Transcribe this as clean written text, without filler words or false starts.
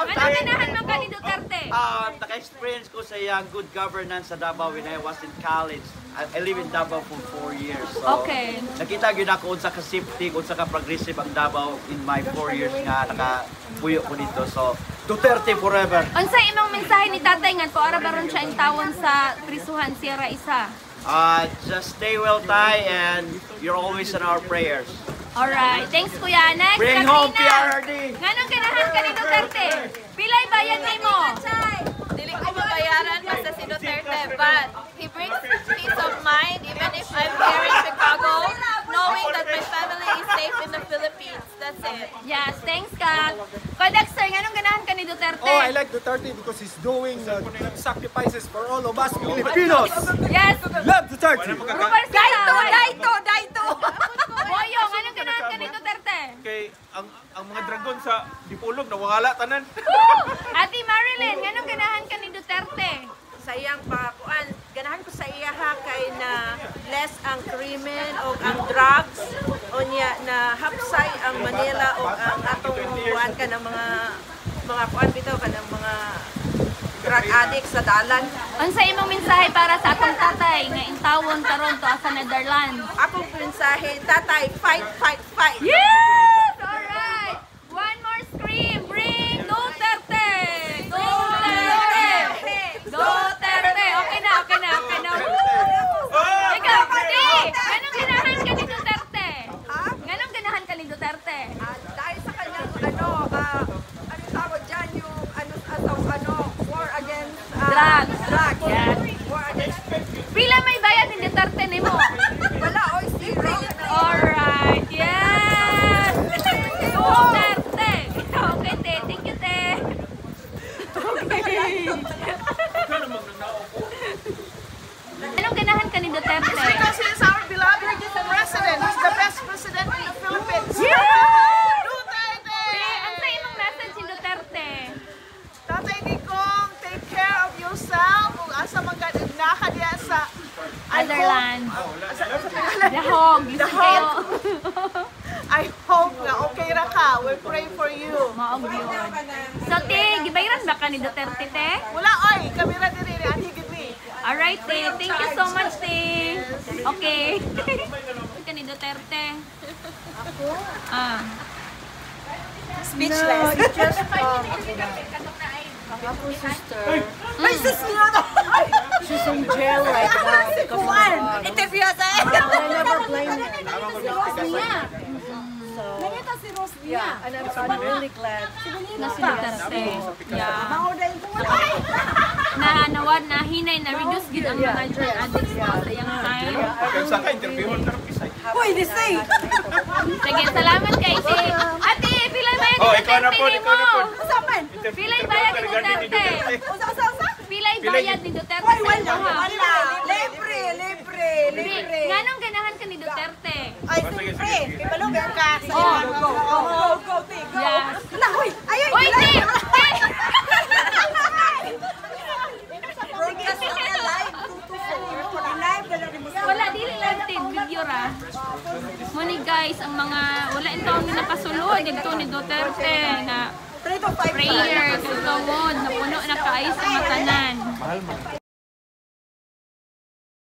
Ano ganahan mo ka ni Duterte? Naka-experience ko sa iyang good governance sa Davao when I was in college. I live in Davao for 4 years. So, Okay. nakita gyud ako unsa ka safety, unsa ka progressive ang Davao in my 4 years nga nakapuyo ko dito. So, Duterte forever. Unsa imong mensahe ni tatay nga para baron siya ang tawon sa prisuhan Sierra Isa? Just stay well, Tay, and you're always in our prayers. Alright, thanks kuya. Next, Bring home Katrina. PRRD! Nganong ganahan ka ni Duterte? Pilay bayad nimo? Dili ko mabayaran basta si Duterte, but he brings peace of mind even if I'm here in Chicago, knowing that my family is safe in the Philippines. That's it. Yes, thanks ka. Dexter, nganong ganahan ka ni Duterte? Oh, I like Duterte because he's doing sacrifices for all of us Filipinos. Yes. Love Duterte. Rupar Daito. Boyo, nganong ganahan ka ni Duterte? Kay ang mga dragon sa Dipolog nawala tanan. Woo! Ate Marilyn, nganong ganahan ka ni Duterte? Sa iyang pakuan, ganahan ko sa iya ha kay na less ang krimen o ang drugs o niya na hapsay ang Manila o ang atong kuan ka ng mga kuan bitaw ka ng mga drug addict sa dalan. Unsa imong mensahe para sa atong tatay nga intawon karon to sa Netherlands? Akong mensahe, tatay, fight, fight, fight. Yes! Alright! One more scream! Bring Duterte! Duterte! Duterte! Okay na. Woo! Ikaw, Pati! Ganong ganahan ka ni Duterte? Ganong ganahan ka ni Duterte? Dahil sa kanyang ano tawag dyan yung war against Drugs. Yes. War against Pila may bayad ni Duterte nimo? wala oy zero. Alright! Yes! Duterte! Okay, te. Thank you, te. Anong ganahan ka ni Duterte? Because he is our beloved president. He's the best president in the Philippines. Duterte! Ang sa imong message si Duterte? Tatay Digong, take care of yourself. Kung asa magkadagnahan diya sa Otherland. Dahog. Listen kayo. I hope na okay ra ka. We pray for you. Maog yun. So, te, gibayran ba ka ni Duterte, te? Wala oy, kamera diri ni Ani Gidmi. Alright, te. Thank you so much, te. Okay. Ka ni Duterte. Ako? Speechless. Ako sister. My sister! She's in jail right now because of drugs. Interview sa I never blame him. Yeah, and I'm really glad. Na si Duterte. Yeah. Na hinay na reduce gid ang mga drug addicts sa iyang time. Kaya sa ka interview mo karon kisay. Uy, this thing! Sige, salamat kay te. Ate, pilay bayad ni Oh, ikaw na Duterte po, ikaw na po. nimo? Pilay bayad ni Duterte. Pilay bayad ni Duterte. Libre. Nganong ganahan ka ni Duterte? Ay, libre. Kibalo meron ka. Oh, Go. yes. Uy, ayun. Uy, te! Broadcast na live. 224. Live na lang mo. Wala, dili lang tin, video ra. Muni guys, ang mga, wala yung taon nila pasulod, dito ni Duterte na prayer, kagawod, na puno na kaayos ang matanan.